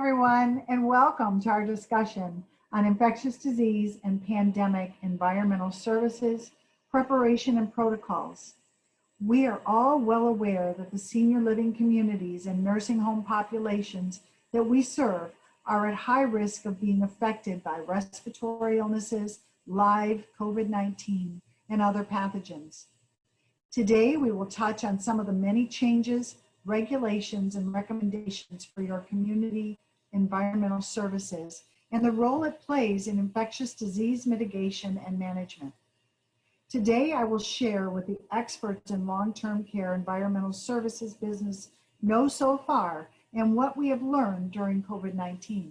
everyone, and welcome to our discussion on infectious disease and pandemic environmental services, preparation and protocols. We are all well aware that the senior living communities and nursing home populations that we serve are at high risk of being affected by respiratory illnesses, live COVID-19, and other pathogens. Today, we will touch on some of the many changes, regulations, and recommendations for your community environmental services and the role it plays in infectious disease mitigation and management. Today, I will share what the experts in long-term care environmental services business know so far and what we have learned during COVID-19.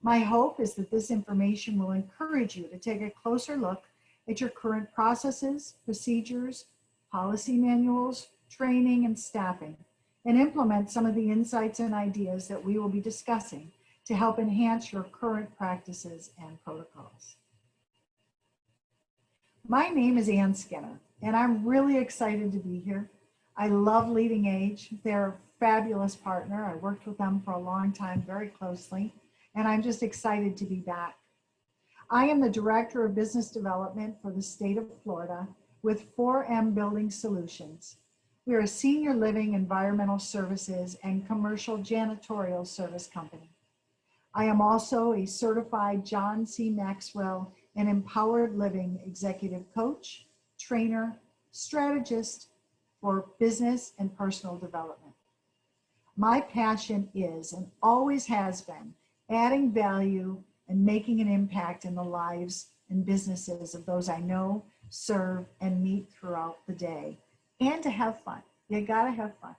My hope is that this information will encourage you to take a closer look at your current processes, procedures, policy manuals, training, and staffing, and implement some of the insights and ideas that we will be discussing to help enhance your current practices and protocols. My name is Ann Skinner, and I'm really excited to be here. I love Leading Age. They're a fabulous partner. I worked with them for a long time, very closely, and I'm just excited to be back. I am the Director of Business Development for the state of Florida with 4M Building Solutions. We are a senior living environmental services and commercial janitorial service company. I am also a certified John C. Maxwell and Empowered Living executive coach, trainer, strategist for business and personal development. My passion is and always has been adding value and making an impact in the lives and businesses of those I know, serve, and meet throughout the day, and to have fun. You gotta have fun.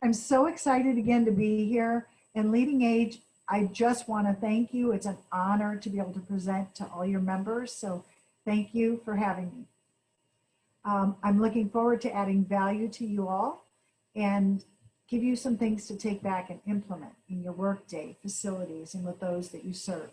I'm so excited again to be here, and Leading Age, I just wanna thank you. It's an honor to be able to present to all your members, so thank you for having me. I'm looking forward to adding value to you all and give you some things to take back and implement in your workday, facilities, and with those that you serve.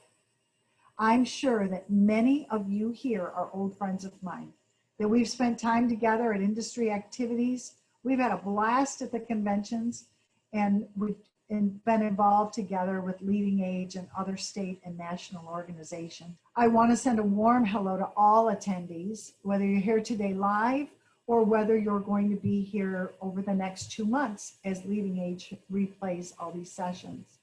I'm sure that many of you here are old friends of mine, that we've spent time together at industry activities. We've had a blast at the conventions, and we've been involved together with Leading Age and other state and national organizations. I want to send a warm hello to all attendees, whether you're here today live or whether you're going to be here over the next 2 months as Leading Age replays all these sessions.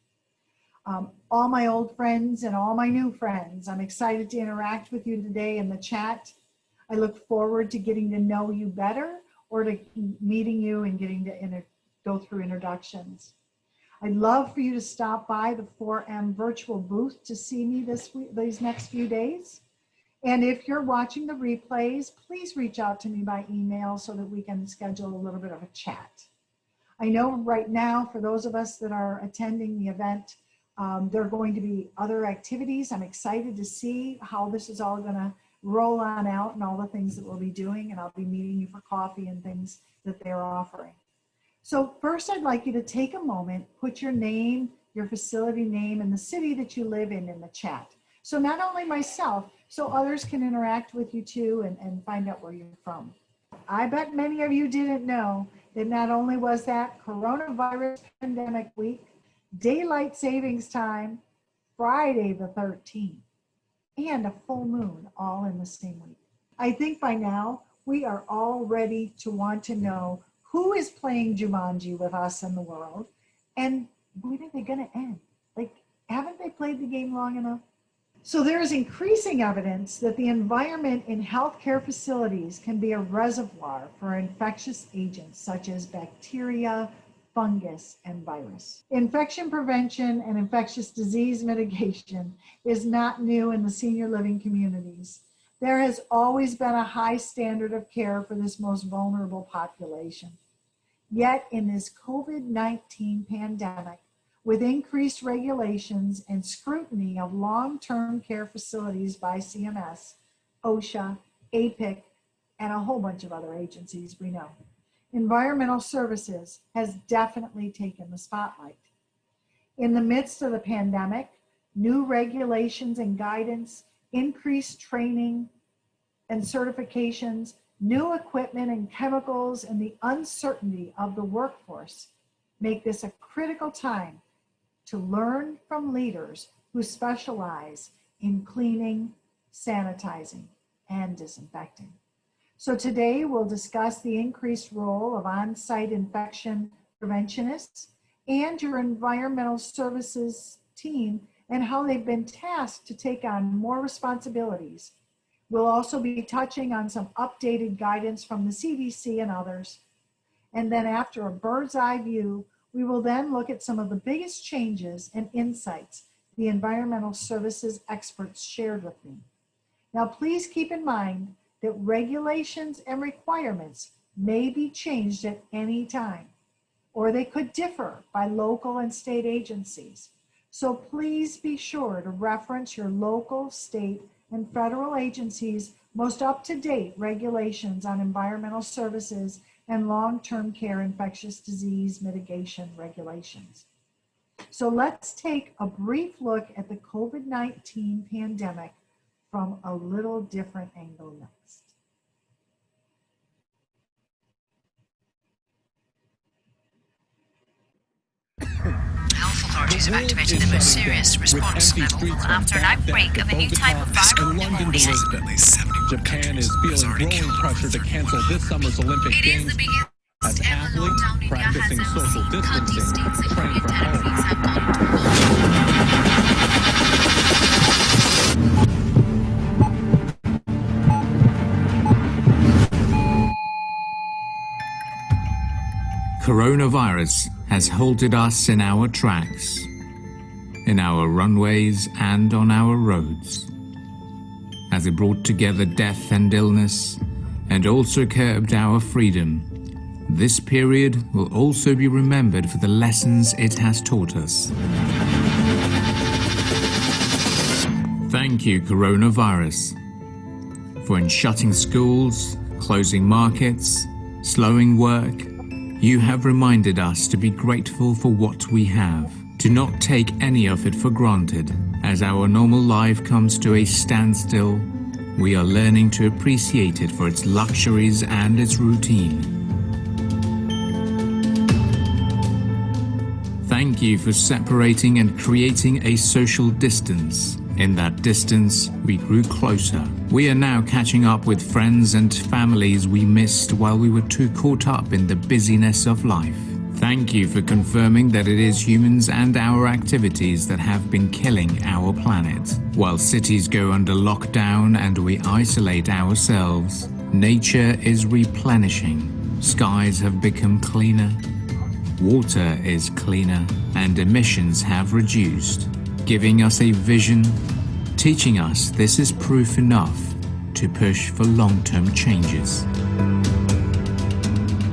All my old friends and all my new friends, I'm excited to interact with you today in the chat. I look forward to getting to know you better or to meeting you and getting to go through introductions. I'd love for you to stop by the 4M virtual booth to see me these next few days. And if you're watching the replays, please reach out to me by email so that we can schedule a little bit of a chat. I know right now, for those of us that are attending the event, there are going to be other activities. I'm excited to see how this is all gonna roll on out and all the things that we'll be doing, and I'll be meeting you for coffee and things that they're offering. So first, I'd like you to take a moment, put your name, your facility name, and the city that you live in the chat. So not only myself, so others can interact with you too and find out where you're from. I bet many of you didn't know that not only was that coronavirus pandemic week, daylight savings time, Friday the 13th, and a full moon all in the same week. I think by now we are all ready to want to know who is playing Jumanji with us in the world and when are they gonna end? Like, haven't they played the game long enough? So there is increasing evidence that the environment in healthcare facilities can be a reservoir for infectious agents such as bacteria, fungus, and virus. Infection prevention and infectious disease mitigation is not new in the senior living communities. There has always been a high standard of care for this most vulnerable population. Yet in this COVID-19 pandemic, with increased regulations and scrutiny of long-term care facilities by CMS, OSHA, APIC, and a whole bunch of other agencies we know, environmental services has definitely taken the spotlight. In the midst of the pandemic, new regulations and guidance, increased training and certifications, new equipment and chemicals, and the uncertainty of the workforce make this a critical time to learn from leaders who specialize in cleaning, sanitizing, and disinfecting. So today we'll discuss the increased role of on-site infection preventionists and your environmental services team and how they've been tasked to take on more responsibilities. We'll also be touching on some updated guidance from the CDC and others. And then after a bird's eye view, we will then look at some of the biggest changes and insights the environmental services experts shared with me. Now, please keep in mind that regulations and requirements may be changed at any time, or they could differ by local and state agencies. So please be sure to reference your local, state, and federal agencies' most up-to-date regulations on environmental services and long-term care infectious disease mitigation regulations. So let's take a brief look at the COVID-19 pandemic from a little different angle next. Health authorities have activated the most serious response level after an outbreak of a new type of viral pneumonia. Japan is feeling growing pressure to cancel this summer's Olympic Games as athletes practicing social distancing train from home. Coronavirus has halted us in our tracks, in our runways and on our roads. As it brought together death and illness, and also curbed our freedom, this period will also be remembered for the lessons it has taught us. Thank you, coronavirus, for in shutting schools, closing markets, slowing work, you have reminded us to be grateful for what we have, to not take any of it for granted. As our normal life comes to a standstill, we are learning to appreciate it for its luxuries and its routine. Thank you for separating and creating a social distance. In that distance, we grew closer. We are now catching up with friends and families we missed while we were too caught up in the busyness of life. Thank you for confirming that it is humans and our activities that have been killing our planet. While cities go under lockdown and we isolate ourselves, nature is replenishing. Skies have become cleaner, water is cleaner, and emissions have reduced, giving us a vision, teaching us this is proof enough to push for long-term changes.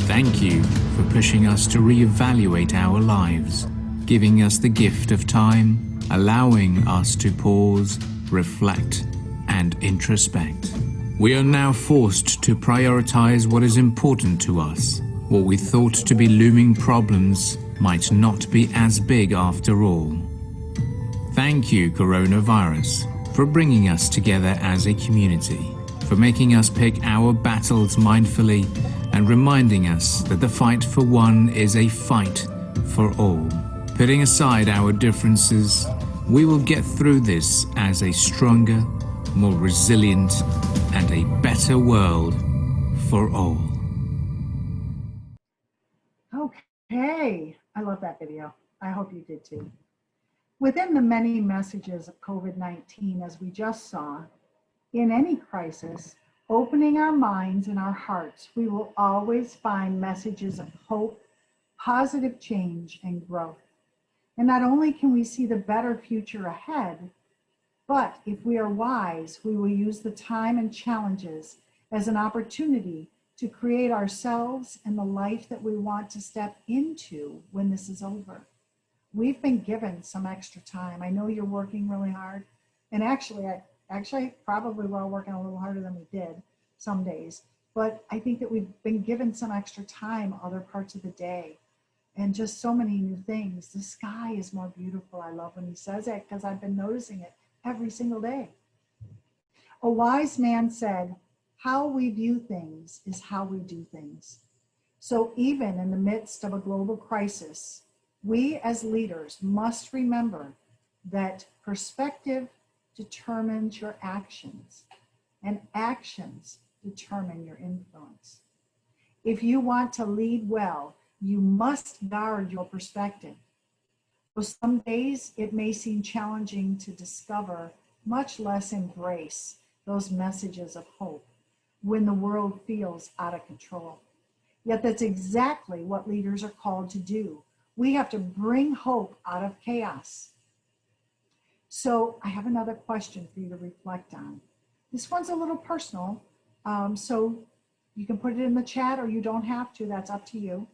Thank you for pushing us to reevaluate our lives, giving us the gift of time, allowing us to pause, reflect, and introspect. We are now forced to prioritize what is important to us. What we thought to be looming problems might not be as big after all. Thank you, coronavirus, for bringing us together as a community, for making us pick our battles mindfully and reminding us that the fight for one is a fight for all. Putting aside our differences, we will get through this as a stronger, more resilient, and a better world for all. Okay, I love that video. I hope you did too. Within the many messages of COVID-19, as we just saw, in any crisis, opening our minds and our hearts, we will always find messages of hope, positive change, and growth. And not only can we see the better future ahead, but if we are wise, we will use the time and challenges as an opportunity to create ourselves and the life that we want to step into when this is over. We've been given some extra time. I know you're working really hard. And actually, probably we're all working a little harder than we did some days. But I think that we've been given some extra time other parts of the day and just so many new things. The sky is more beautiful. I love when he says it because I've been noticing it every single day. A wise man said, how we view things is how we do things. So even in the midst of a global crisis, We as leaders must remember that perspective determines your actions, and actions determine your influence. If you want to lead well, you must guard your perspective. So some days it may seem challenging to discover, much less embrace, those messages of hope when the world feels out of control. Yet that's exactly what leaders are called to do. We have to bring hope out of chaos. So I have another question for you to reflect on. This one's a little personal, so you can put it in the chat or you don't have to, that's up to you.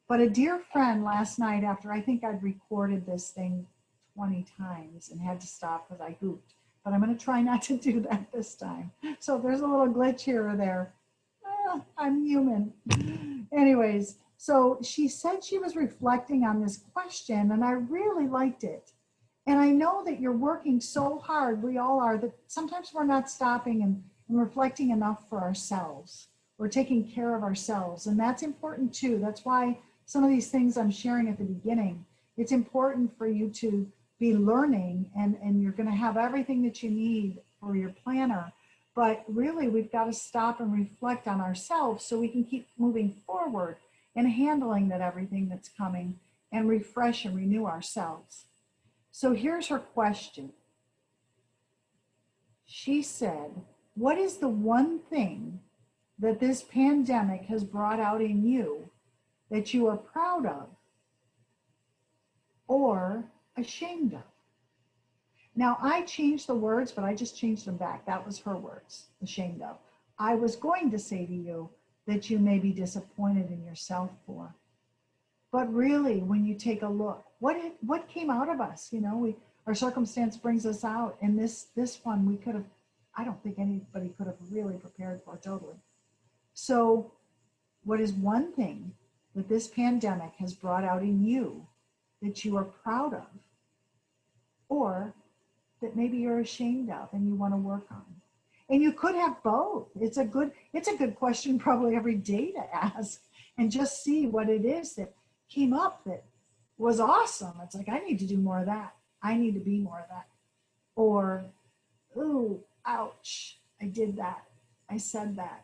But a dear friend last night, after I think I'd recorded this thing 20 times and had to stop because I gooped, but I'm going to try not to do that this time. So if there's a little glitch here or there, I'm human. Anyways, so she said she was reflecting on this question and I really liked it. And I know that you're working so hard, we all are, that sometimes we're not stopping and reflecting enough for ourselves. We're taking care of ourselves, and that's important too. That's why some of these things I'm sharing at the beginning, it's important for you to be learning, and you're going to have everything that you need for your planner. But really, we've got to stop and reflect on ourselves so we can keep moving forward and handling that everything that's coming and refresh and renew ourselves. So here's her question. She said, what is the one thing that this pandemic has brought out in you that you are proud of or ashamed of? Now, I changed the words, but I just changed them back. That was her words, ashamed of. I was going to say to you that you may be disappointed in yourself for. But really, when you take a look, what came out of us? You know, our circumstance brings us out. And this one we could have, I don't think anybody could have really prepared for totally. So what is one thing that this pandemic has brought out in you that you are proud of, or that maybe you're ashamed of and you want to work on? And you could have both. It's a good question probably every day to ask and just see what it is that came up that was awesome. It's like, I need to do more of that. I need to be more of that. Or, ooh, ouch, I did that. I said that.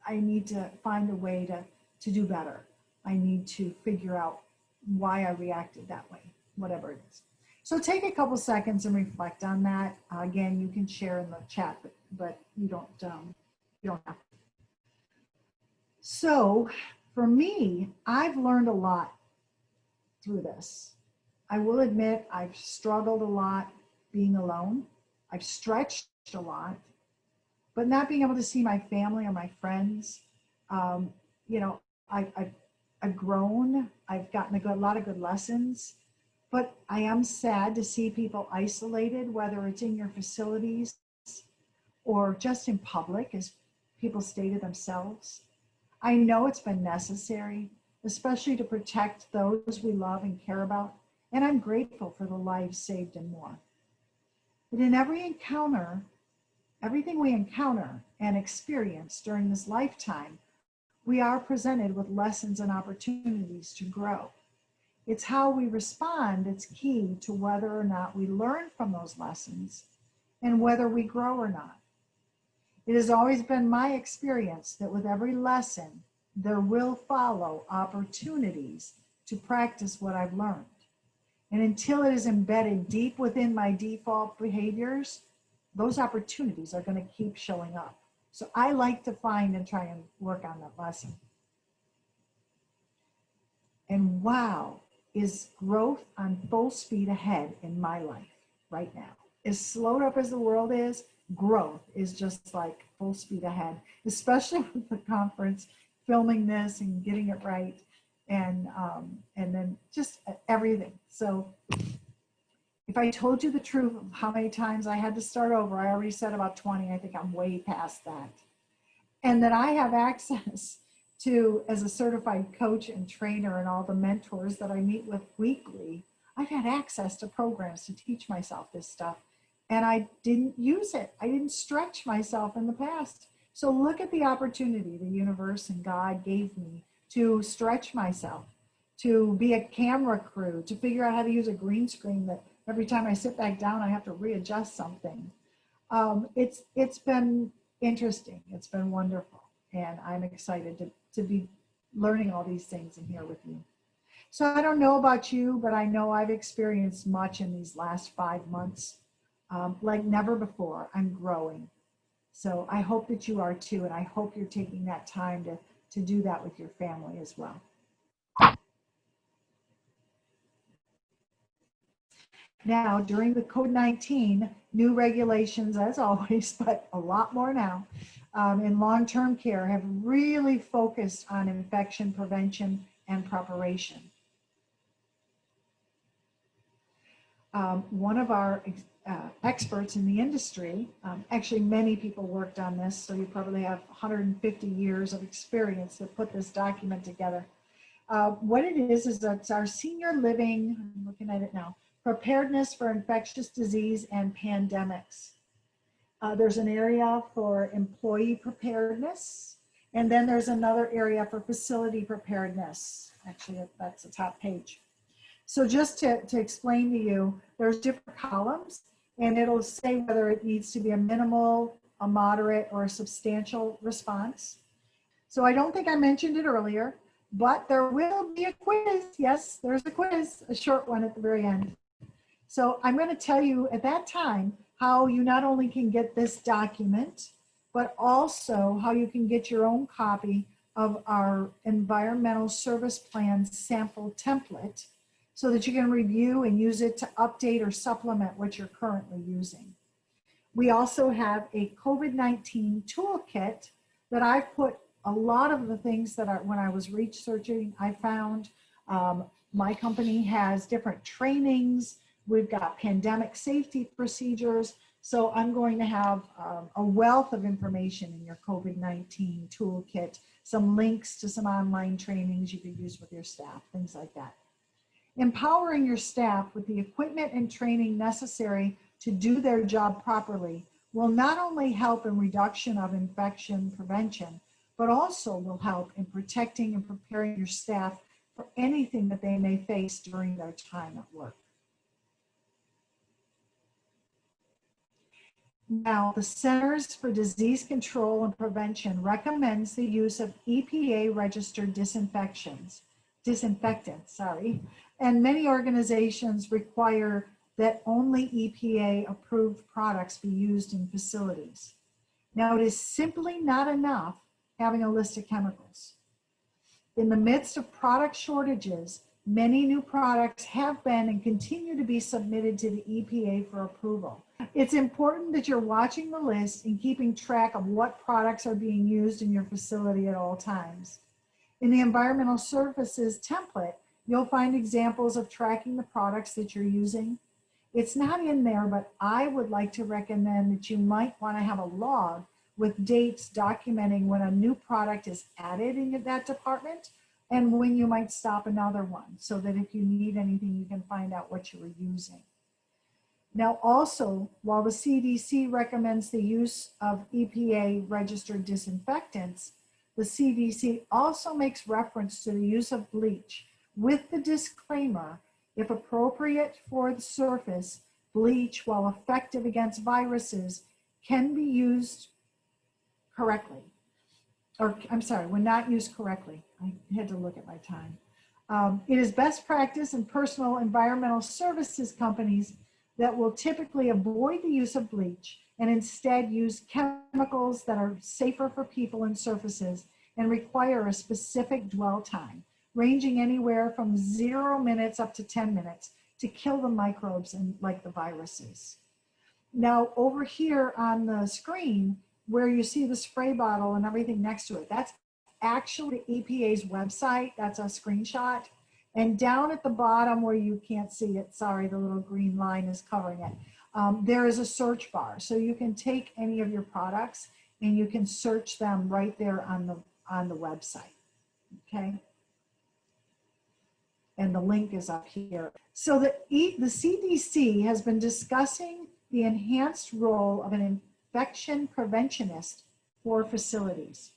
I need to find a way to do better. I need to figure out why I reacted that way, whatever it is. So take a couple seconds and reflect on that. Again, you can share in the chat, but you don't have to. So for me, I've learned a lot through this. I will admit I've struggled a lot being alone. I've stretched a lot, but not being able to see my family or my friends. You know, I've grown. I've gotten a lot of good lessons, but I am sad to see people isolated, whether it's in your facilities or just in public, as people stay to themselves. I know it's been necessary, especially to protect those we love and care about, and I'm grateful for the lives saved and more. But in every encounter, everything we encounter and experience during this lifetime, we are presented with lessons and opportunities to grow. It's how we respond that's key to whether or not we learn from those lessons and whether we grow or not. It has always been my experience that with every lesson, there will follow opportunities to practice what I've learned. And until it is embedded deep within my default behaviors, those opportunities are going to keep showing up. So I like to find and try and work on that lesson. And wow, is growth on full speed ahead in my life right now. As slowed up as the world is, growth is just like full speed ahead, especially with the conference, filming this and getting it right, and then just everything. So if I told you the truth of how many times I had to start over, I already said about 20, I think I'm way past that. And that I have access to, as a certified coach and trainer and all the mentors that I meet with weekly, I've had access to programs to teach myself this stuff. And I didn't use it. I didn't stretch myself in the past. So look at the opportunity the universe and God gave me to stretch myself, to be a camera crew, to figure out how to use a green screen that every time I sit back down, I have to readjust something. It's been interesting. It's been wonderful. And I'm excited to be learning all these things in here with you. So I don't know about you, but I know I've experienced much in these last 5 months. Like never before, I'm growing. So I hope that you are too, and I hope you're taking that time to do that with your family as well. Now, during the COVID-19, new regulations, as always, but a lot more now, in long-term care have really focused on infection prevention and preparation. One of our experts in the industry, actually many people worked on this, so you probably have 150 years of experience that put this document together. What it is it's our senior living, I'm looking at it now, preparedness for infectious disease and pandemics. There's an area for employee preparedness, and then there's another area for facility preparedness. Actually, that's the top page. So just to explain to you, there's different columns, and it'll say whether it needs to be a minimal, a moderate, or a substantial response. So I don't think I mentioned it earlier, but there will be a quiz. Yes, there's a quiz, a short one at the very end. So I'm going to tell you at that time how you not only can get this document, but also how you can get your own copy of our environmental service plan sample template so that you can review and use it to update or supplement what you're currently using. We also have a COVID-19 toolkit that I've put a lot of the things that when I was researching, I found. My company has different trainings. We've got pandemic safety procedures. So I'm going to have a wealth of information in your COVID-19 toolkit, some links to some online trainings you could use with your staff, things like that. Empowering your staff with the equipment and training necessary to do their job properly will not only help in reduction of infection prevention, but also will help in protecting and preparing your staff for anything that they may face during their time at work. Now, the Centers for Disease Control and Prevention recommends the use of EPA-registered disinfectants, and many organizations require that only EPA-approved products be used in facilities. Now, it is simply not enough having a list of chemicals. In the midst of product shortages, many new products have been and continue to be submitted to the EPA for approval. It's important that you're watching the list and keeping track of what products are being used in your facility at all times. In the environmental services template, you'll find examples of tracking the products that you're using. It's not in there, but I would like to recommend that you might want to have a log with dates documenting when a new product is added in that department and when you might stop another one, so that if you need anything, you can find out what you were using. Now also, while the CDC recommends the use of EPA-registered disinfectants, the CDC also makes reference to the use of bleach with the disclaimer, if appropriate for the surface, bleach, while effective against viruses, can be used correctly. Or I'm sorry, when not used correctly. I had to look at my time. It is best practice in personal environmental services companies that will typically avoid the use of bleach and instead use chemicals that are safer for people and surfaces and require a specific dwell time, ranging anywhere from 0 minutes up to 10 minutes to kill the microbes and like the viruses. Now over here on the screen, where you see the spray bottle and everything next to it, that's actually EPA's website. That's a screenshot. And down at the bottom where you can't see it, sorry, the little green line is covering it, there is a search bar. So you can take any of your products and you can search them right there on the website, okay? And the link is up here. So the CDC has been discussing the enhanced role of an infection preventionist for facilities.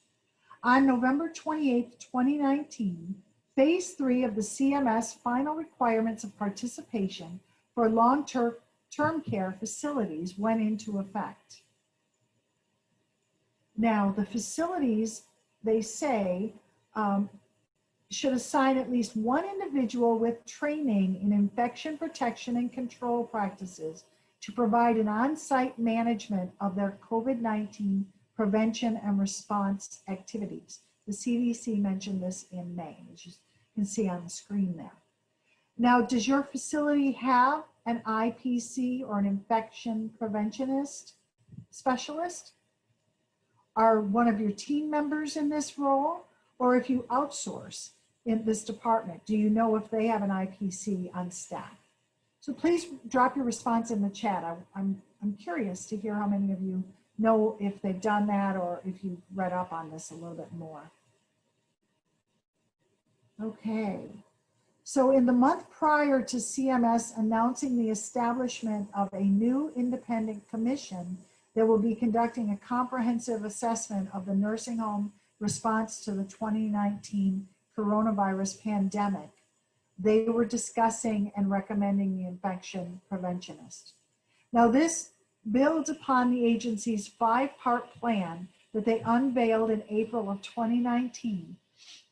On November 28, 2019, Phase 3 of the CMS final requirements of participation for long-term care facilities went into effect. Now, the facilities, they say, should assign at least one individual with training in infection protection and control practices to provide an on-site management of their COVID-19 prevention and response activities. The CDC mentioned this in May, as you can see on the screen there. Now, does your facility have an IPC or an infection preventionist specialist? Are one of your team members in this role? Or if you outsource in this department, do you know if they have an IPC on staff? So please drop your response in the chat. I'm curious to hear how many of you know if they've done that or if you've read up on this a little bit more. Okay, so in the month prior to CMS announcing the establishment of a new independent commission that will be conducting a comprehensive assessment of the nursing home response to the 2019 coronavirus pandemic, they were discussing and recommending the infection preventionist. Now, this builds upon the agency's 5-part plan that they unveiled in April of 2019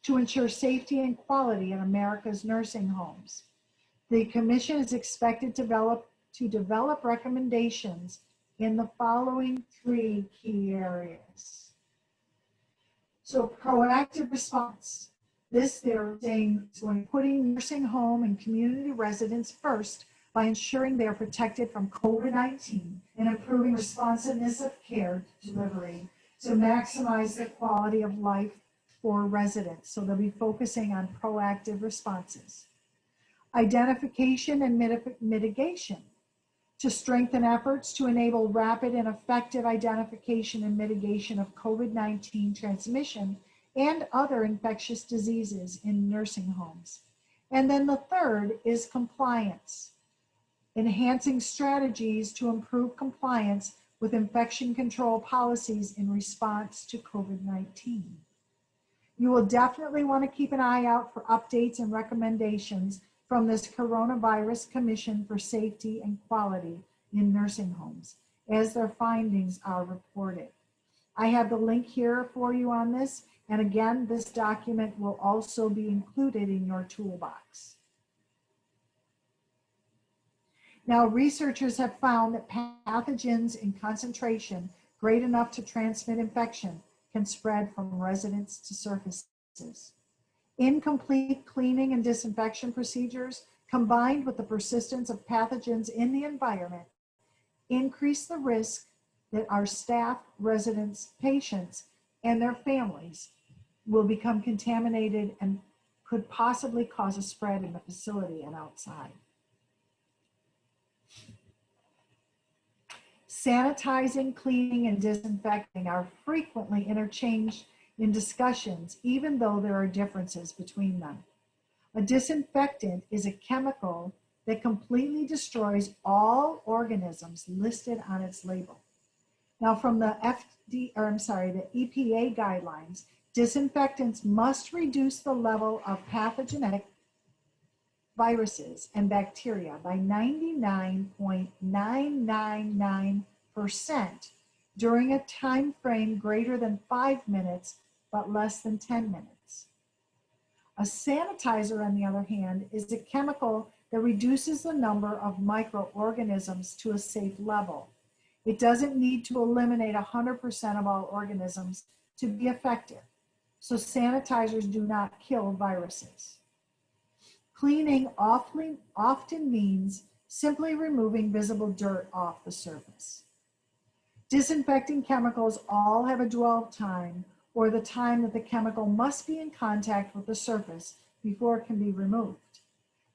to ensure safety and quality in America's nursing homes. The commission is expected to develop recommendations in the following 3 key areas. So, proactive response. This, they're saying, is when putting nursing home and community residents first by ensuring they are protected from COVID-19 and improving responsiveness of care delivery to maximize the quality of life for residents. So they'll be focusing on proactive responses. Identification and mitigation, to strengthen efforts to enable rapid and effective identification and mitigation of COVID-19 transmission and other infectious diseases in nursing homes. And then the third is compliance, enhancing strategies to improve compliance with infection control policies in response to COVID-19. You will definitely want to keep an eye out for updates and recommendations from this Coronavirus Commission for Safety and Quality in Nursing Homes as their findings are reported. I have the link here for you on this. And again, this document will also be included in your toolbox. Now, researchers have found that pathogens in concentration great enough to transmit infection can spread from residents to surfaces. Incomplete cleaning and disinfection procedures, combined with the persistence of pathogens in the environment, increase the risk that our staff, residents, patients, and their families will become contaminated and could possibly cause a spread in the facility and outside. Sanitizing, cleaning, and disinfecting are frequently interchanged in discussions, even though there are differences between them. A disinfectant is a chemical that completely destroys all organisms listed on its label. Now, from the EPA guidelines, disinfectants must reduce the level of pathogenic viruses and bacteria by 99.999% during a time frame greater than 5 minutes, but less than 10 minutes. A sanitizer, on the other hand, is a chemical that reduces the number of microorganisms to a safe level. It doesn't need to eliminate 100% of all organisms to be effective. So sanitizers do not kill viruses. Cleaning often means simply removing visible dirt off the surface. Disinfecting chemicals all have a dwell time, or the time that the chemical must be in contact with the surface before it can be removed.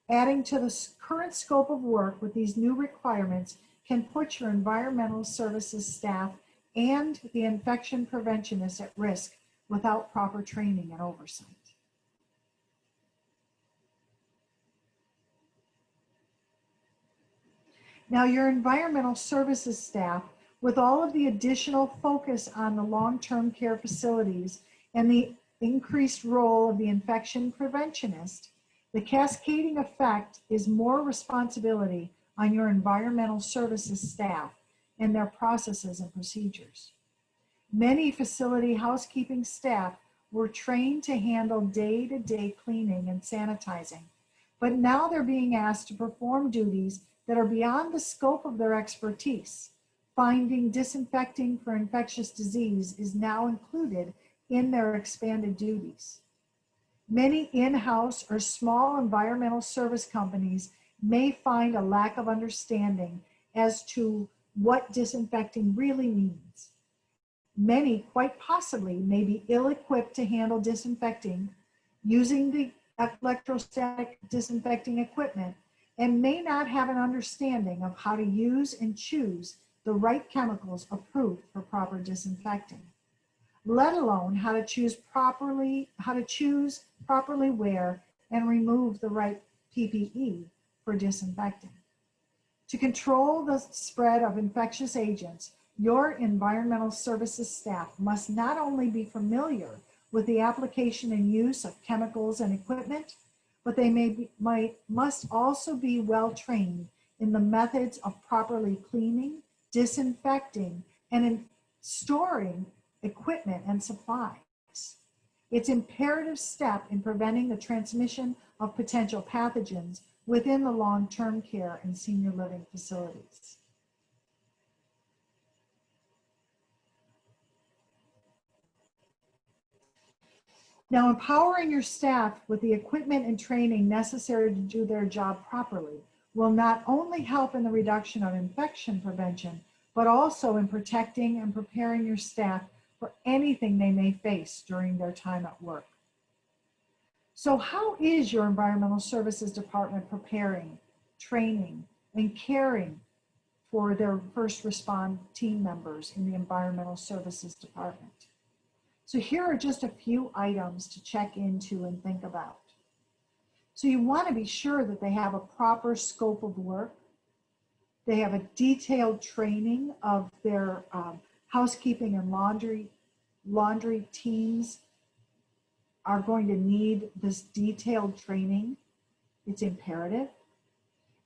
Adding to the current scope of work with these new requirements can put your environmental services staff and the infection preventionists at risk without proper training and oversight. Now, your environmental services staff, with all of the additional focus on the long-term care facilities and the increased role of the infection preventionist, the cascading effect is more responsibility on your environmental services staff and their processes and procedures. Many facility housekeeping staff were trained to handle day-to-day cleaning and sanitizing, but now they're being asked to perform duties that are beyond the scope of their expertise. Finding disinfecting for infectious disease is now included in their expanded duties. Many in-house or small environmental service companies may find a lack of understanding as to what disinfecting really means. Many, quite possibly, may be ill-equipped to handle disinfecting using the electrostatic disinfecting equipment and may not have an understanding of how to use and choose the right chemicals approved for proper disinfecting, let alone how to choose properly wear and remove the right PPE for disinfecting. To control the spread of infectious agents, your environmental services staff must not only be familiar with the application and use of chemicals and equipment, but they must also be well trained in the methods of properly cleaning, disinfecting, and in storing equipment and supplies. It's an imperative step in preventing the transmission of potential pathogens within the long-term care and senior living facilities. Now, empowering your staff with the equipment and training necessary to do their job properly will not only help in the reduction of infection prevention, but also in protecting and preparing your staff for anything they may face during their time at work. So how is your environmental services department preparing, training, and caring for their first respond team members in the environmental services department? So here are just a few items to check into and think about. So you want to be sure that they have a proper scope of work. They have a detailed training of their housekeeping and laundry teams are going to need this detailed training. It's imperative.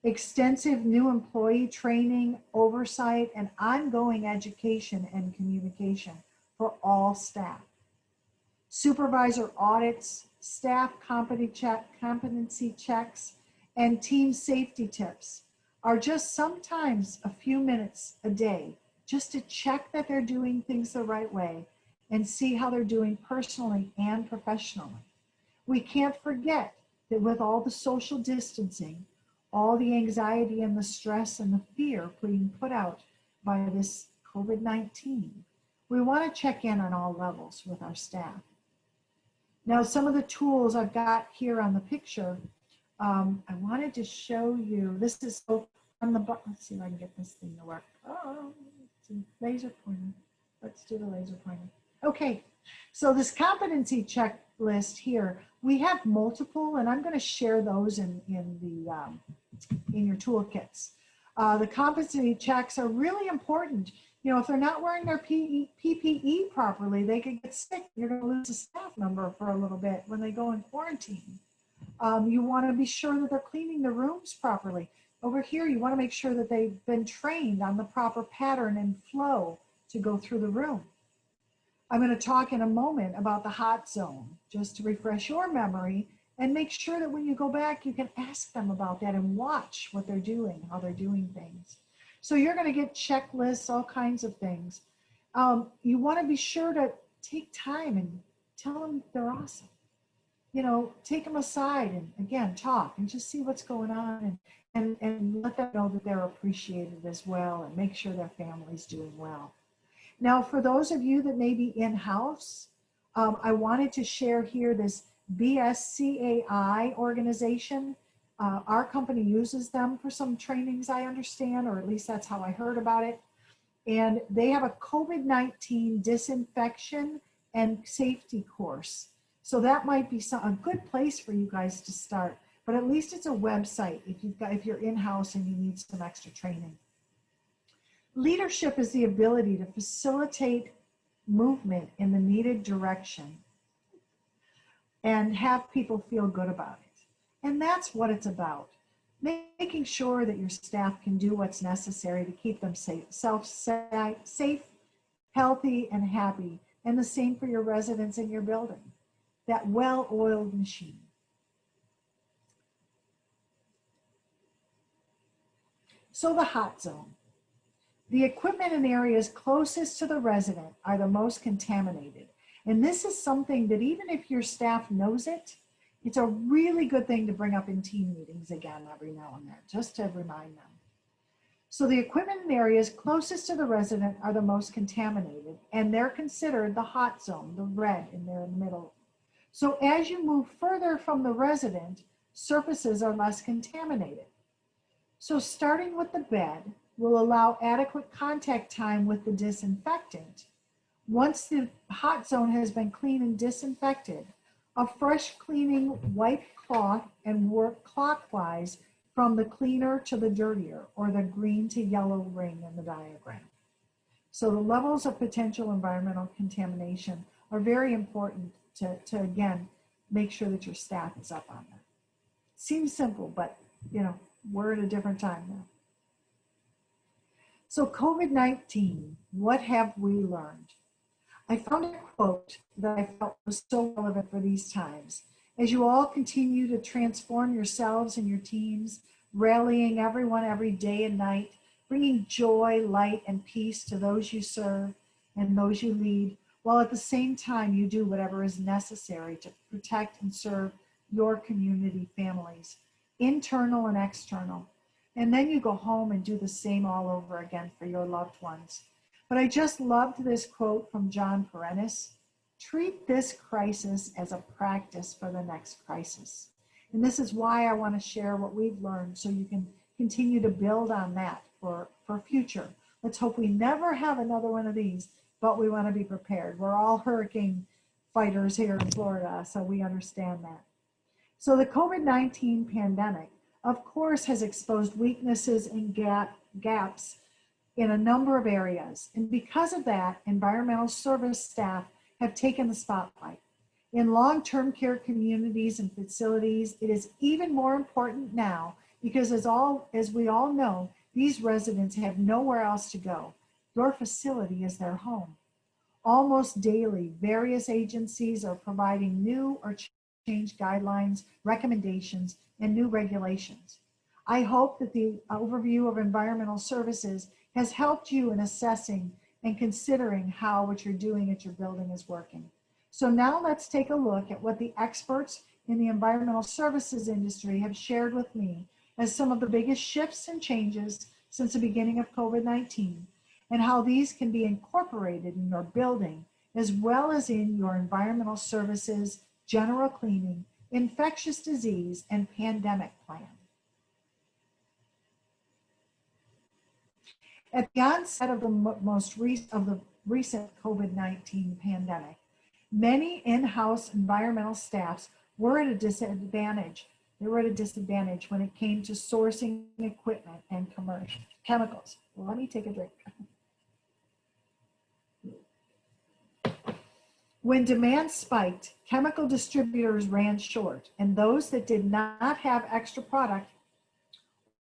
Extensive new employee training, oversight, and ongoing education and communication for all staff. Supervisor audits, staff competency checks, and team safety tips are just sometimes a few minutes a day just to check that they're doing things the right way and see how they're doing personally and professionally. We can't forget that with all the social distancing, all the anxiety and the stress and the fear being put out by this COVID-19, we want to check in on all levels with our staff. Now, some of the tools I've got here on the picture, I wanted to show you, this is on the bottom. Let's see if I can get this thing to work. Oh, it's a laser pointer. Let's do the laser pointer. Okay, so this competency checklist here, we have multiple, and I'm going to share those in your toolkits. The competency checks are really important. You know, if they're not wearing their PPE properly, they could get sick. You're going to lose a staff member for a little bit when they go in quarantine. You want to be sure that they're cleaning the rooms properly. Over here, you want to make sure that they've been trained on the proper pattern and flow to go through the room. I'm going to talk in a moment about the hot zone, just to refresh your memory and make sure that when you go back, you can ask them about that and watch what they're doing, how they're doing things. So you're going to get checklists, all kinds of things. You want to be sure to take time and tell them they're awesome. You know, take them aside and again, talk and just see what's going on and let them know that they're appreciated as well and make sure their family's doing well. Now, for those of you that may be in-house, I wanted to share here this BSCAI organization. Our company uses them for some trainings, I understand, or at least that's how I heard about it. And they have a COVID-19 disinfection and safety course. So that might be a good place for you guys to start, but at least it's a website if you're in-house and you need some extra training. Leadership is the ability to facilitate movement in the needed direction. and have people feel good about it. And that's what it's about. Making sure that your staff can do what's necessary to keep them safe, healthy, and happy. And the same for your residents in your building. That well-oiled machine. So the hot zone. The equipment and areas closest to the resident are the most contaminated. And this is something that even if your staff knows it, it's a really good thing to bring up in team meetings again every now and then, just to remind them. So the equipment and areas closest to the resident are the most contaminated, and they're considered the hot zone, the red in there in the middle. So as you move further from the resident, surfaces are less contaminated. So starting with the bed will allow adequate contact time with the disinfectant. Once the hot zone has been cleaned and disinfected, a fresh cleaning white cloth and work clockwise from the cleaner to the dirtier, or the green to yellow ring in the diagram. So the levels of potential environmental contamination are very important to again, make sure that your staff is up on that. Seems simple, but we're at a different time now. So COVID-19, what have we learned? I found a quote that I felt was so relevant for these times. As you all continue to transform yourselves and your teams, rallying everyone every day and night, bringing joy, light, and peace to those you serve and those you lead, while at the same time you do whatever is necessary to protect and serve your community families, internal and external. And then you go home and do the same all over again for your loved ones. But I just loved this quote from John Perennis: treat this crisis as a practice for the next crisis. And this is why I want to share what we've learned so you can continue to build on that for future. Let's hope we never have another one of these, but we want to be prepared. We're all hurricane fighters here in Florida, so we understand that. So the COVID-19 pandemic, of course, has exposed weaknesses and gaps in a number of areas. And because of that, environmental service staff have taken the spotlight. In long-term care communities and facilities, it is even more important now because as we all know, these residents have nowhere else to go. Your facility is their home. Almost daily, various agencies are providing new or changed guidelines, recommendations, and new regulations. I hope that the overview of environmental services has helped you in assessing and considering how what you're doing at your building is working. So now let's take a look at what the experts in the environmental services industry have shared with me as some of the biggest shifts and changes since the beginning of COVID-19, and how these can be incorporated in your building, as well as in your environmental services, general cleaning, infectious disease, and pandemic plan. At the onset of the recent COVID-19 pandemic, many in-house environmental staffs were at a disadvantage. They were at a disadvantage when it came to sourcing equipment and commercial chemicals. Well, let me take a drink. When demand spiked, chemical distributors ran short, and those that did not have extra product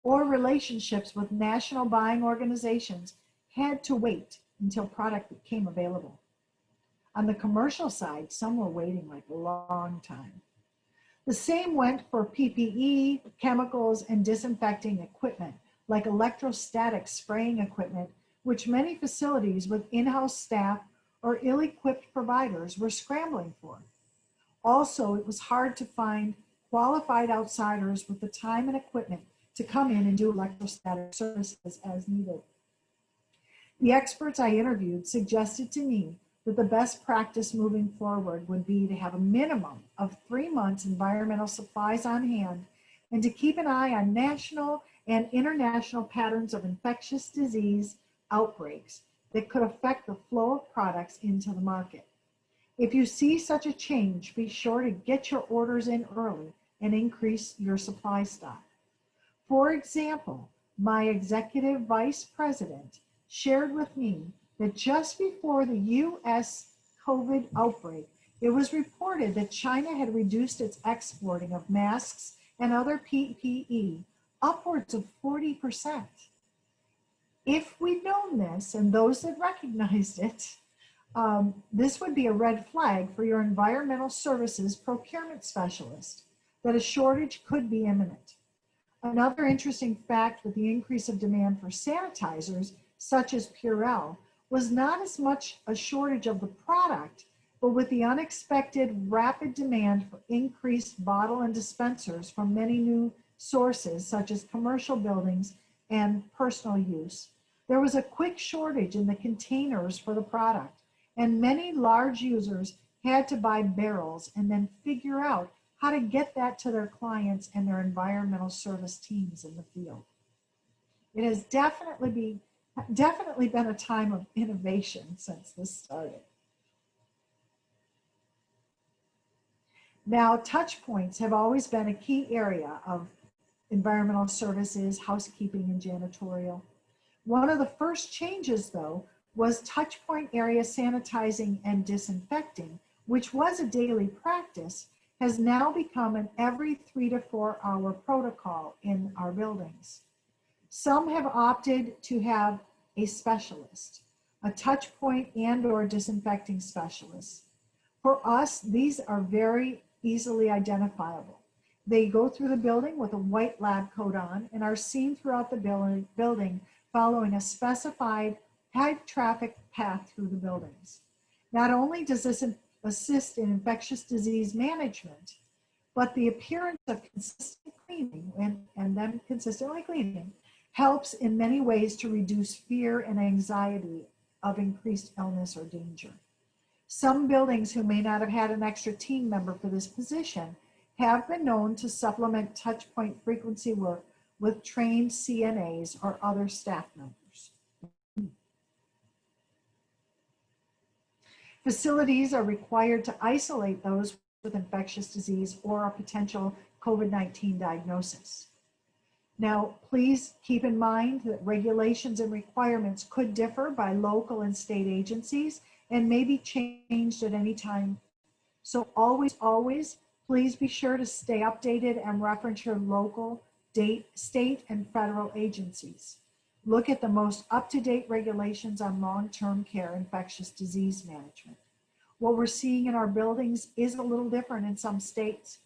or relationships with national buying organizations had to wait until product became available. On the commercial side, some were waiting like a long time. The same went for PPE, chemicals, and disinfecting equipment, like electrostatic spraying equipment, which many facilities with in-house staff or ill-equipped providers were scrambling for. Also, it was hard to find qualified outsiders with the time and equipment to come in and do electrostatic services as needed. The experts I interviewed suggested to me that the best practice moving forward would be to have a minimum of 3 months environmental supplies on hand, and to keep an eye on national and international patterns of infectious disease outbreaks that could affect the flow of products into the market. If you see such a change, be sure to get your orders in early and increase your supply stock. For example, my executive vice president shared with me that just before the US COVID outbreak, it was reported that China had reduced its exporting of masks and other PPE upwards of 40%. If we'd known this, and those that recognized it, this would be a red flag for your environmental services procurement specialist, that a shortage could be imminent. Another interesting fact with the increase of demand for sanitizers, such as Purell, was not as much a shortage of the product, but with the unexpected rapid demand for increased bottle and dispensers from many new sources, such as commercial buildings and personal use, there was a quick shortage in the containers for the product, and many large users had to buy barrels and then figure out how to get that to their clients and their environmental service teams in the field. It has definitely been a time of innovation since this started. Now, touch points have always been a key area of environmental services, housekeeping, and janitorial. One of the first changes, though, was touch point area sanitizing and disinfecting, which was a daily practice, has now become an every 3 to 4 hour protocol in our buildings. Some have opted to have a specialist, a touch point and or disinfecting specialist. For us, these are very easily identifiable. They go through the building with a white lab coat on and are seen throughout the building following a specified high traffic path through the buildings. Not only does this assist in infectious disease management, but the appearance of consistent cleaning and then consistently cleaning helps in many ways to reduce fear and anxiety of increased illness or danger. Some buildings who may not have had an extra team member for this position have been known to supplement touch point frequency work with trained CNAs or other staff members. Facilities are required to isolate those with infectious disease or a potential COVID-19 diagnosis. Now, please keep in mind that regulations and requirements could differ by local and state agencies and may be changed at any time. So always, please be sure to stay updated and reference your local, state, and federal agencies. Look at the most up-to-date regulations on long-term care infectious disease management. What we're seeing in our buildings is a little different in some states,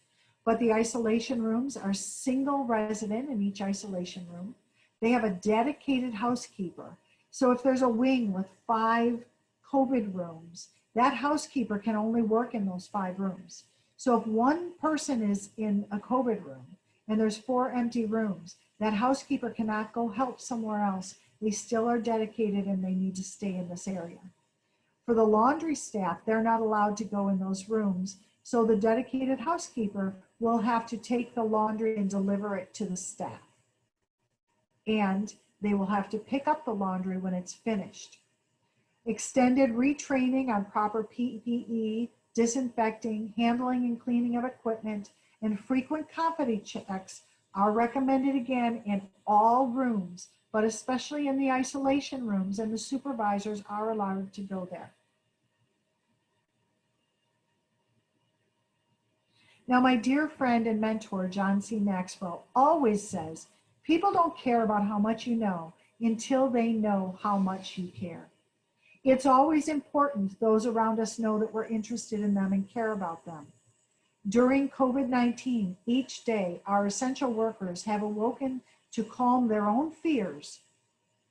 but the isolation rooms are single resident in each isolation room. They have a dedicated housekeeper. So if there's a wing with 5 COVID rooms, that housekeeper can only work in those 5 rooms. So if one person is in a COVID room and there's 4 empty rooms, that housekeeper cannot go help somewhere else. They still are dedicated and they need to stay in this area. For the laundry staff, they're not allowed to go in those rooms. So the dedicated housekeeper will have to take the laundry and deliver it to the staff. And they will have to pick up the laundry when it's finished. Extended retraining on proper PPE, disinfecting, handling and cleaning of equipment, and frequent competency checks are recommended again in all rooms, but especially in the isolation rooms, and the supervisors are allowed to go there. Now, my dear friend and mentor, John C. Maxwell, always says, people don't care about how much you know until they know how much you care. It's always important those around us know that we're interested in them and care about them. During COVID-19, each day, our essential workers have awoken to calm their own fears,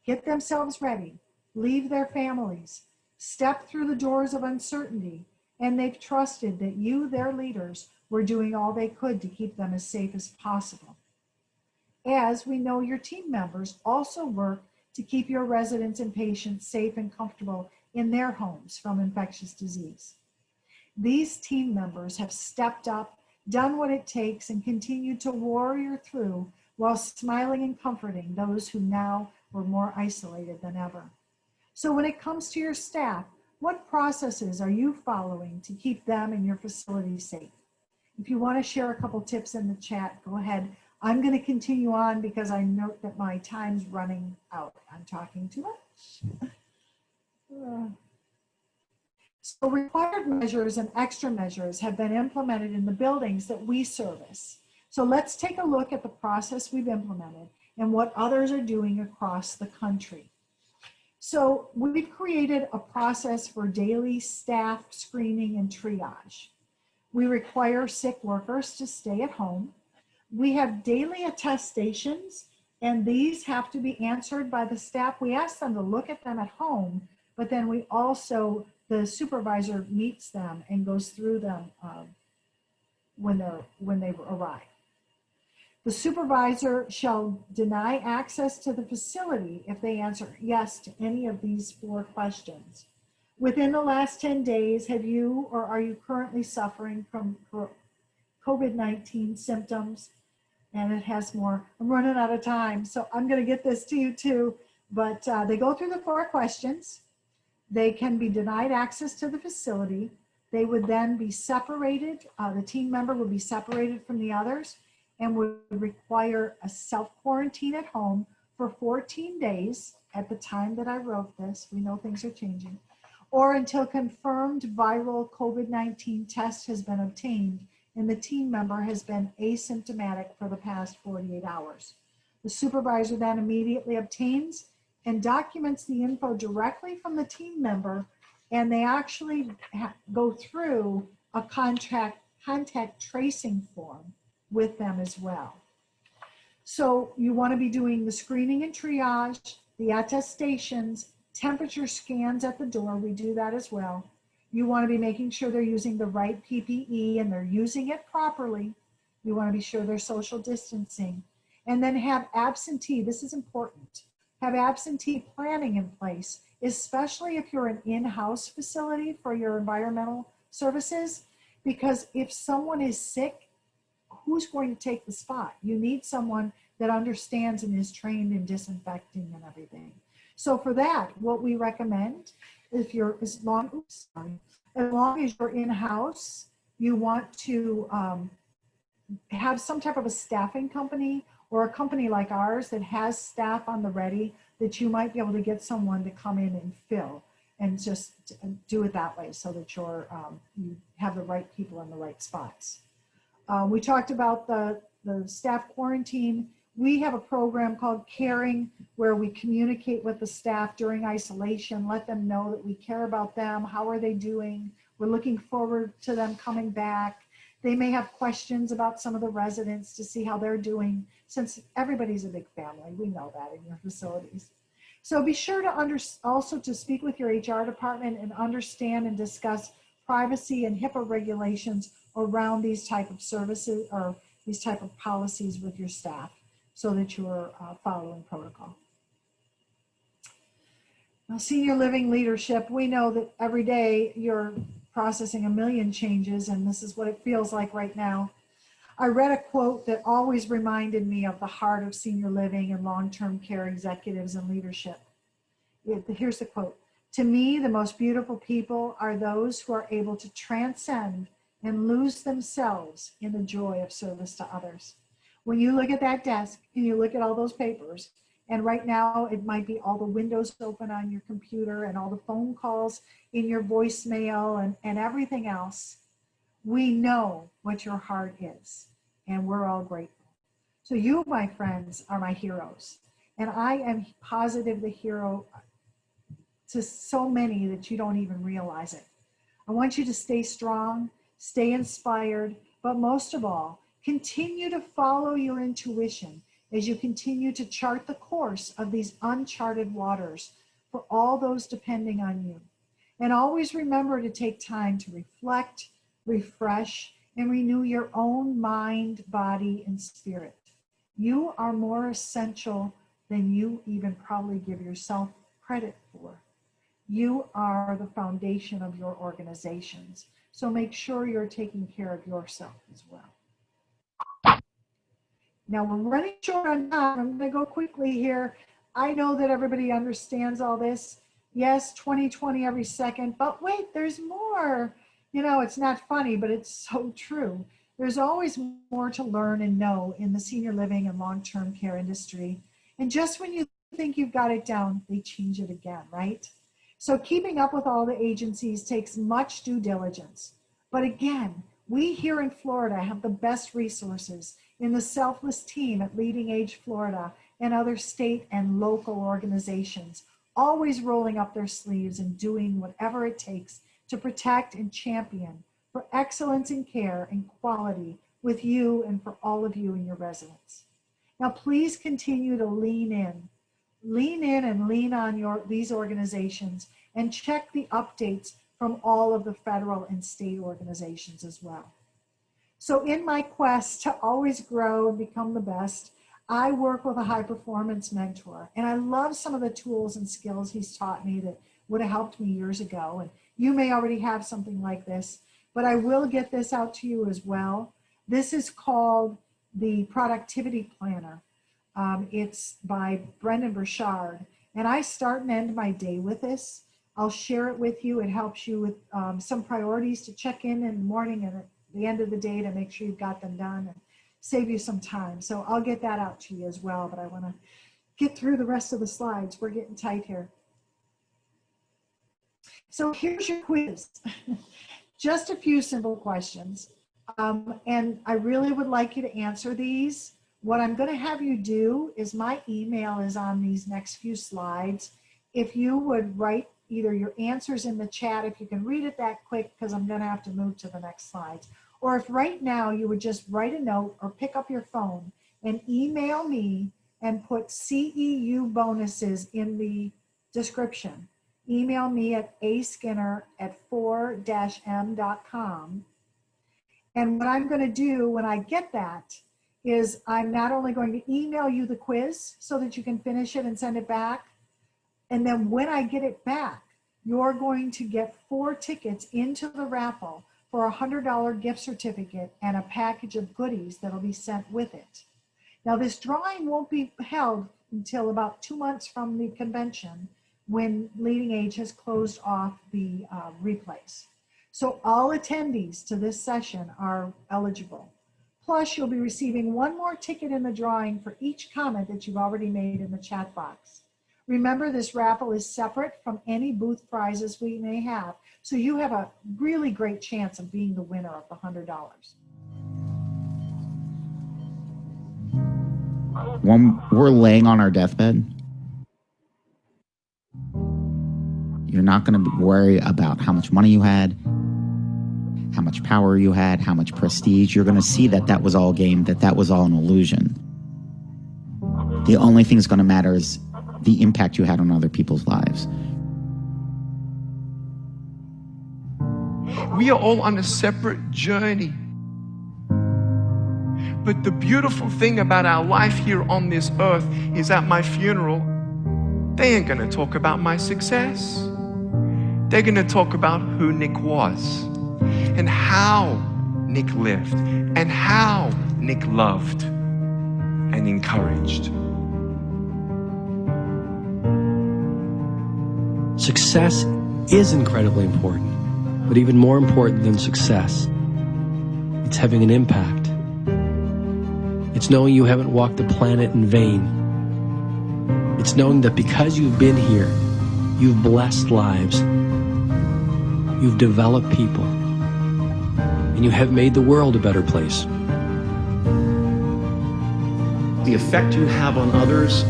get themselves ready, leave their families, step through the doors of uncertainty, and they've trusted that you, their leaders, were doing all they could to keep them as safe as possible. As we know, your team members also work to keep your residents and patients safe and comfortable in their homes from infectious disease. These team members have stepped up, done what it takes, and continued to warrior through while smiling and comforting those who now were more isolated than ever. So when it comes to your staff, what processes are you following to keep them and your facility safe? If you want to share a couple tips in the chat, go ahead. I'm going to continue on because I note that my time's running out. I'm talking too much. So required measures and extra measures have been implemented in the buildings that we service. So let's take a look at the process we've implemented and what others are doing across the country. So we've created a process for daily staff screening and triage. We require sick workers to stay at home. We have daily attestations, and these have to be answered by the staff. We ask them to look at them at home, but then we also, the supervisor meets them and goes through them when they arrive. The supervisor shall deny access to the facility if they answer yes to any of these 4 questions. Within the last 10 days, have you or are you currently suffering from COVID-19 symptoms? And it has more. I'm running out of time, so I'm going to get this to you too. But they go through the 4 questions. They can be denied access to the facility. They would then be separated. The team member would be separated from the others and would require a self-quarantine at home for 14 days at the time that I wrote this. We know things are changing. Or until confirmed viral COVID-19 test has been obtained and the team member has been asymptomatic for the past 48 hours. The supervisor then immediately obtains and documents the info directly from the team member, and they actually go through a contact tracing form with them as well. So you want to be doing the screening and triage, the attestations, temperature scans at the door. We do that as well. You want to be making sure they're using the right PPE and they're using it properly. You want to be sure they're social distancing. And then have absentee, this is important, have absentee planning in place, especially if you're an in-house facility for your environmental services, because if someone is sick, who's going to take the spot? You need someone that understands and is trained in disinfecting and everything. So for that, what we recommend, if you're, as long as you're in-house, you want to have some type of a staffing company or a company like ours that has staff on the ready, that you might be able to get someone to come in and fill and just do it that way so that you're, you have the right people in the right spots. We talked about the staff quarantine. We have a program called Caring, where we communicate with the staff during isolation, let them know that we care about them. How are they doing? We're looking forward to them coming back. They may have questions about some of the residents to see how they're doing, since everybody's a big family. We know that in your facilities. So be sure to also to speak with your HR department and understand and discuss privacy and HIPAA regulations around these type of services or these type of policies with your staff, so that you're following protocol. Now, senior living leadership, we know that every day you're processing a million changes, and this is what it feels like right now. I read a quote that always reminded me of the heart of senior living and long-term care executives and leadership. Here's the quote. "To me, the most beautiful people are those who are able to transcend and lose themselves in the joy of service to others." When you look at that desk and you look at all those papers, and right now it might be all the windows open on your computer and all the phone calls in your voicemail and everything else, we know what your heart is, and we're all grateful. So you, my friends, are my heroes, and I am positive the hero to so many that you don't even realize it. I want you to stay strong, stay inspired, but most of all, continue to follow your intuition as you continue to chart the course of these uncharted waters for all those depending on you. And always remember to take time to reflect, refresh, and renew your own mind, body, and spirit. You are more essential than you even probably give yourself credit for. You are the foundation of your organizations. So make sure you're taking care of yourself as well. Now we're running short on time. I'm going to go quickly here. I know that everybody understands all this. Yes, 2020 every second, but wait, there's more. You know, it's not funny, but it's so true. There's always more to learn and know in the senior living and long-term care industry. And just when you think you've got it down, they change it again, right? So keeping up with all the agencies takes much due diligence. But again, we here in Florida have the best resources in the selfless team at Leading Age Florida and other state and local organizations, always rolling up their sleeves and doing whatever it takes to protect and champion for excellence in care and quality with you and for all of you and your residents. Now, please continue to lean in and lean on these organizations and check the updates from all of the federal and state organizations as well. So in my quest to always grow and become the best, I work with a high performance mentor, and I love some of the tools and skills he's taught me that would have helped me years ago. And you may already have something like this, but I will get this out to you as well. This is called the Productivity Planner. It's by Brendan Burchard, and I start and end my day with this. I'll share it with you. It helps you with some priorities to check in the morning and at the end of the day to make sure you've got them done and save you some time. So I'll get that out to you as well, but I want to get through the rest of the slides. We're getting tight here. So here's your quiz. Just a few simple questions. And I really would like you to answer these. What I'm going to have you do is my email is on these next few slides. If you would write either your answers in the chat, if you can read it that quick, because I'm going to have to move to the next slides. Or if right now you would just write a note or pick up your phone and email me and put CEU bonuses in the description. Email me at askinner@4-m.com. And what I'm going to do when I get that is I'm not only going to email you the quiz so that you can finish it and send it back, and then when I get it back, you're going to get 4 tickets into the raffle for a $100 gift certificate and a package of goodies that'll be sent with it. Now, this drawing won't be held until about 2 months from the convention when Leading Age has closed off the replays. So all attendees to this session are eligible. Plus, you'll be receiving 1 more ticket in the drawing for each comment that you've already made in the chat box. Remember, this raffle is separate from any booth prizes we may have, so you have a really great chance of being the winner of the $100. When we're laying on our deathbed, you're not going to worry about how much money you had, how much power you had, how much prestige. You're going to see that that was all game, that that was all an illusion. The only thing that's going to matter is the impact you had on other people's lives. We are all on a separate journey. But the beautiful thing about our life here on this earth is at my funeral, they ain't going to talk about my success. They're going to talk about who Nick was and how Nick lived and how Nick loved and encouraged. Success is incredibly important, but even more important than success, it's having an impact. It's knowing you haven't walked the planet in vain. It's knowing that because you've been here, you've blessed lives, you've developed people, and you have made the world a better place. The effect you have on others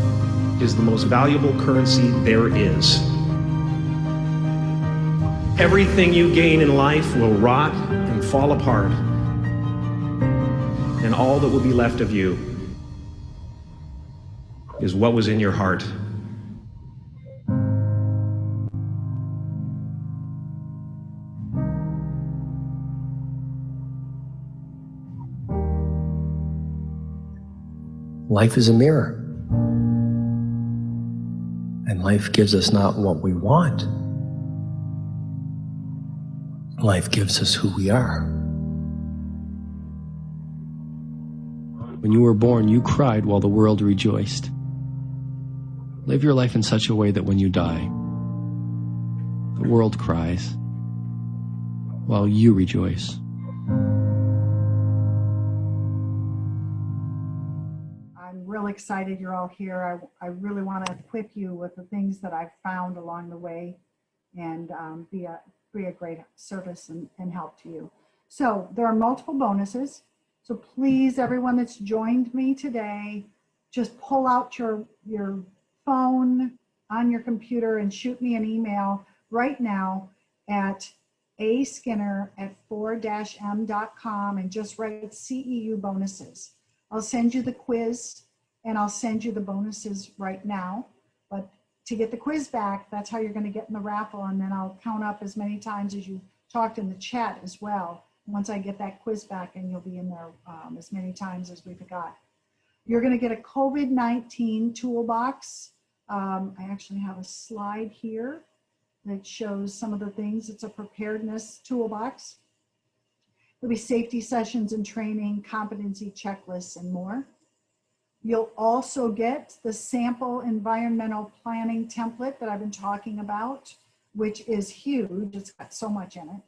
is the most valuable currency there is. Everything you gain in life will rot and fall apart, and all that will be left of you is what was in your heart. Life is a mirror, and life gives us not what we want. Life gives us who we are. When you were born, you cried while the world rejoiced. Live your life in such a way that when you die, the world cries while you rejoice. I'm real excited you're all here. I really want to equip you with the things that I've found along the way and be a great service and help to you. So there are multiple bonuses. So please, everyone that's joined me today, just pull out your phone on your computer and shoot me an email right now at askinner@4-m.com and just write CEU bonuses. I'll send you the quiz and I'll send you the bonuses right now. But to get the quiz back, that's how you're going to get in the raffle. And then I'll count up as many times as you talked in the chat as well. Once I get that quiz back, and you'll be in there as many times as we've got. You're going to get a COVID-19 toolbox. I actually have a slide here that shows some of the things. It's a preparedness toolbox. There'll be safety sessions and training, competency checklists, and more. You'll also get the sample environmental planning template that I've been talking about, which is huge. It's got so much in it.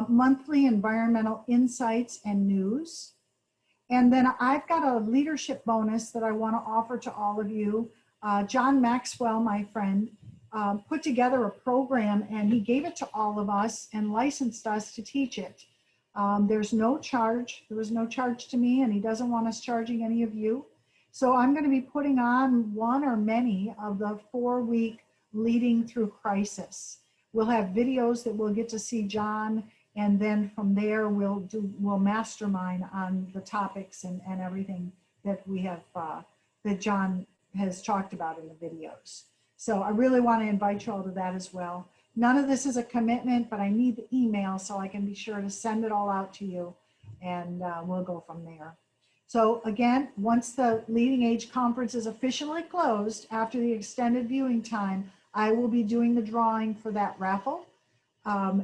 Monthly environmental insights and news. And then I've got a leadership bonus that I want to offer to all of you. John Maxwell, my friend, put together a program, and he gave it to all of us and licensed us to teach it. There's no charge. There was no charge to me, and he doesn't want us charging any of you. So I'm going to be putting on one or many of the 4-week Leading Through Crisis. We'll have videos that we'll get to see John, and then from there we'll mastermind on the topics and everything that we have that John has talked about in the videos. So I really want to invite you all to that as well. None of this is a commitment, but I need the email so I can be sure to send it all out to you, and we'll go from there. So again, once the Leading Age Conference is officially closed after the extended viewing time, I will be doing the drawing for that raffle.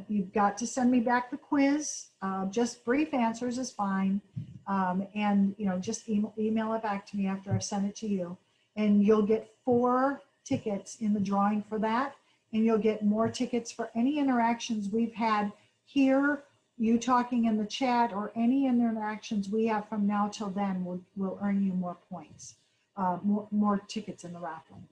You've got to send me back the quiz. Just brief answers is fine. And just email it back to me after I've sent it to you. And you'll get 4 tickets in the drawing for that. And you'll get more tickets for any interactions we've had here, you talking in the chat, or any interactions we have from now till then will earn you more points, more tickets in the raffle.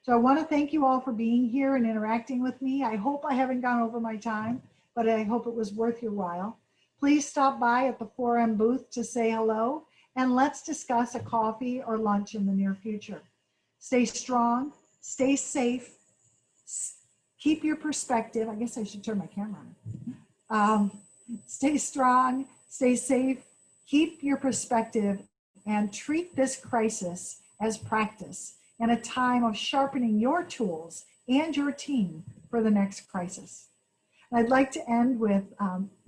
So I want to thank you all for being here and interacting with me. I hope I haven't gone over my time, but I hope it was worth your while. Please stop by at the 4M booth to say hello, and let's discuss a coffee or lunch in the near future. Stay strong, stay safe, keep your perspective. I guess I should turn my camera on. Stay strong, stay safe, keep your perspective, and treat this crisis as practice and a time of sharpening your tools and your team for the next crisis. I'd like to end with,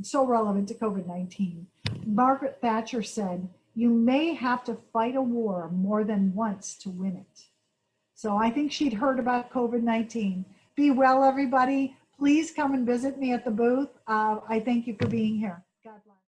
so relevant to COVID-19, Margaret Thatcher said, "You may have to fight a war more than once to win it." So I think she'd heard about COVID-19. Be well, everybody. Please come and visit me at the booth. I thank you for being here.